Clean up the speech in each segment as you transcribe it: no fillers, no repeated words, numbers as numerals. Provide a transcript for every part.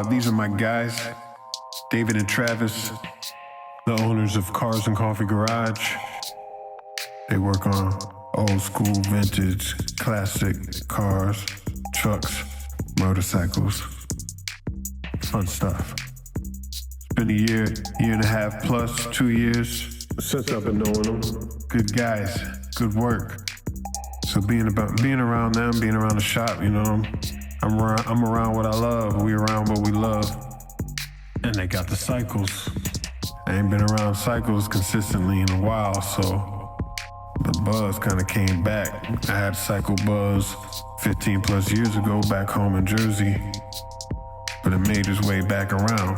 These are my guys, David and Travis, the owners of Cars and Coffee Garage. They work on old school, vintage, classic cars, trucks, motorcycles, fun stuff. It's been a year and a half plus, 2 years since I've been knowing them. Good guys, good work. So being around them, being around the shop, you know, I'm around what I love, we around what we love. And they got the cycles. I ain't been around cycles consistently in a while, so the buzz kind of came back. I had cycle buzz 15 plus years ago back home in Jersey, but it made its way back around.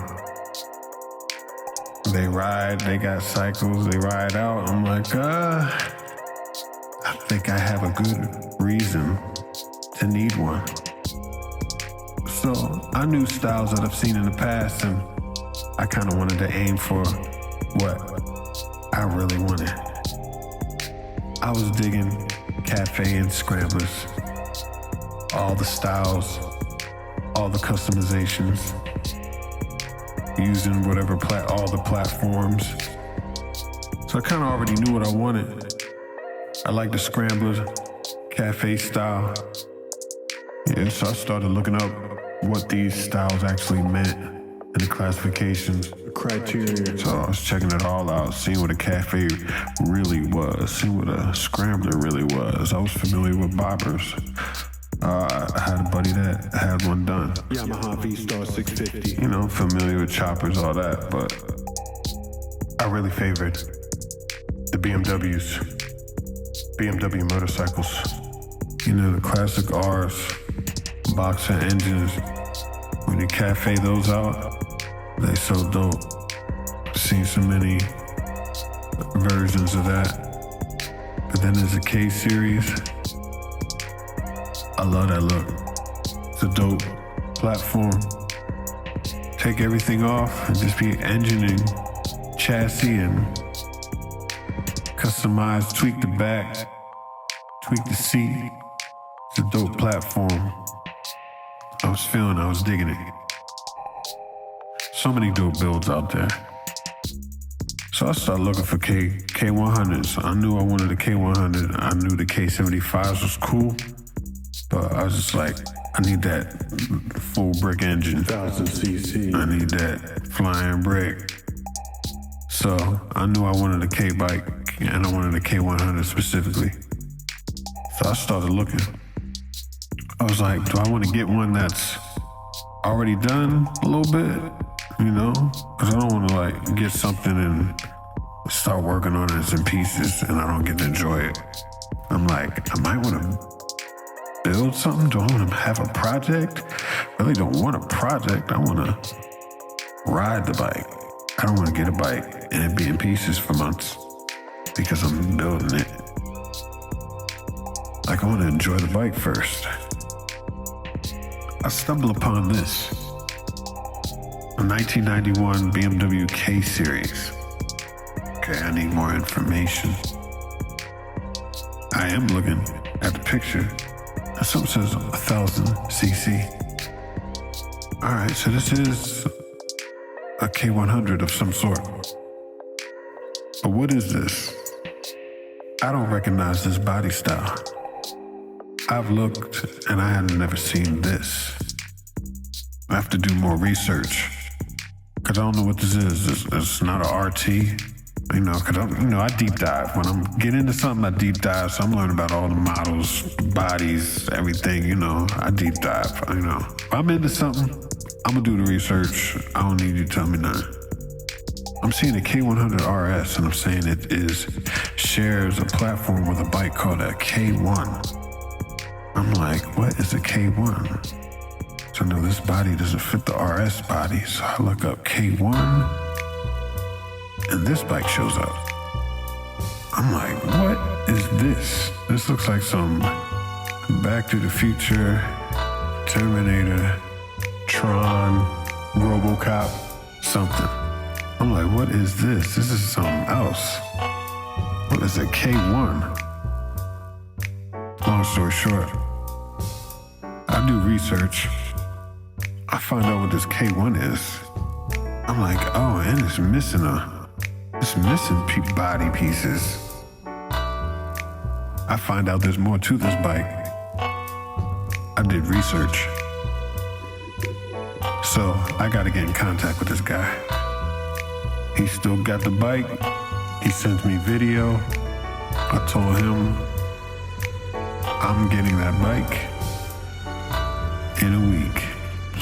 They ride, they got cycles, they ride out. I'm like, I think I have a good reason to need one. So I knew styles that I've seen in the past, and I kind of wanted to aim for what I really wanted. I was digging cafe and scramblers, all the styles, all the customizations, using all the platforms. So I kind of already knew what I wanted. I like the scrambler, cafe style. Yeah, so I started looking up what these styles actually meant and the classifications, the criteria. So I was checking it all out, seeing what a cafe really was, seeing what a scrambler really was. I was familiar with bobbers. I had a buddy that had one done. Yamaha V-Star 650. You know, familiar with choppers, all that, but I really favored the BMW motorcycles. You know, the classic R's, boxer engines. When you cafe those out, they so dope. Seen so many versions of that. But then there's a K series. I love that look. It's a dope platform. Take everything off and just be engineering, chassis, and customize, tweak the back, tweak the seat. It's a dope platform. I was digging it. So many dope builds out there. So I started looking for K100s. I knew I wanted a K100. I knew the K75s was cool, but I was just like, I need that full brick engine. 1000cc. I need that flying brick. So I knew I wanted a K bike, and I wanted a K100 specifically. So I started looking. I was like, do I want to get one that's already done a little bit, you know? Because I don't want to like get something and start working on it in pieces and I don't get to enjoy it. I'm like, I might want to build something. Do I want to have a project? I really don't want a project. I want to ride the bike. I don't want to get a bike and it be in pieces for months because I'm building it. Like, I want to enjoy the bike first. I stumbled upon this, a 1991 BMW K series. Okay, I need more information. I am looking at the picture. Something says 1000cc. All right, so this is a K100 of some sort. But what is this? I don't recognize this body style. I've looked and I have never seen this. I have to do more research because I don't know what this is. It's not an RT, you know, because I deep dive. When I'm getting into something, I deep dive. So I'm learning about all the models, the bodies, everything, you know. I deep dive, you know. If I'm into something, I'm going to do the research. I don't need you to tell me nothing. I'm seeing a K100 RS and I'm saying it shares a platform with a bike called a K1. I'm like, what is a K1? So no, this body doesn't fit the RS body. So I look up K1 and this bike shows up. I'm like, what is this? This looks like some Back to the Future, Terminator, Tron, RoboCop, something. I'm like, what is this? This is something else. What is a K1? Long story short, I do research. I find out what this K1 is. I'm like, oh, and it's missing body pieces. I find out there's more to this bike. I did research. So I gotta get in contact with this guy. He still got the bike. He sends me video. I told him I'm getting that bike in a week.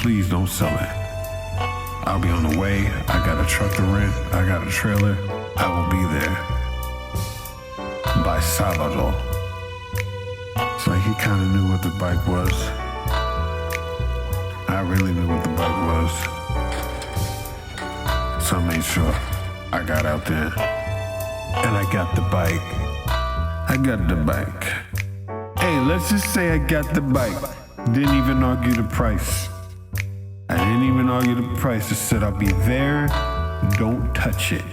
Please don't sell it. I'll be on the way. I got a truck to rent. I got a trailer. I will be there by Sábado. So he kind of knew what the bike was. I really knew what the bike was. So I made sure I got out there and I got the bike. I got the bike. Hey, let's just say I got the bike. Didn't even argue the price. I didn't even argue the price. I said I'll be there. Don't touch it.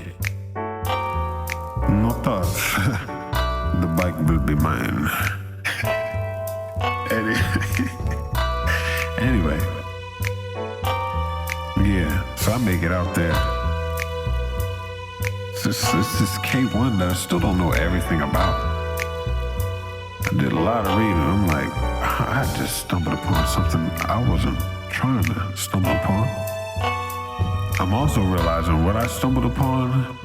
No thoughts. The bike will be mine. Anyway. Yeah, so I make it out there. It's this K1 that I still don't know everything about. I did a lot of reading. I'm like, I just stumbled upon something I wasn't trying to stumble upon. I'm also realizing what I stumbled upon.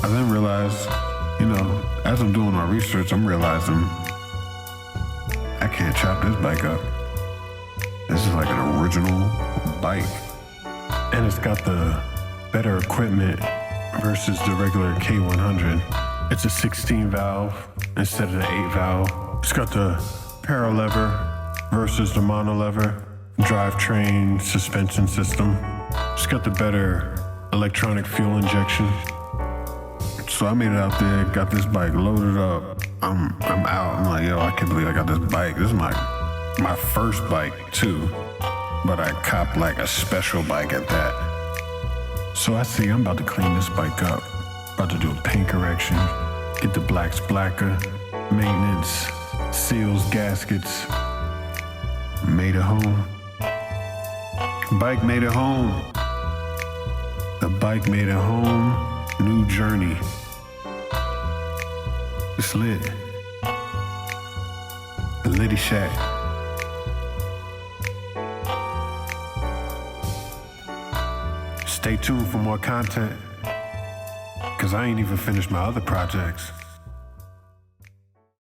I then realized, as I'm doing my research, I'm realizing I can't chop this bike up. This is like an original bike. And it's got the better equipment versus the regular K100. It's a 16 valve instead of the 8 valve. It's got the para lever versus the mono lever, drivetrain suspension system. It's got the better electronic fuel injection. So I made it out there, got this bike loaded up. I'm out. I'm like, yo, I can't believe I got this bike. This is my first bike too, but I copped like a special bike at that. So I see I'm about to clean this bike up. About to do a paint correction, get the blacks blacker, maintenance, seals, gaskets. Made it home. Bike made it home. The bike made it home. New journey. It's lit. The Litty Shack. Stay tuned for more content, because I ain't even finished my other projects.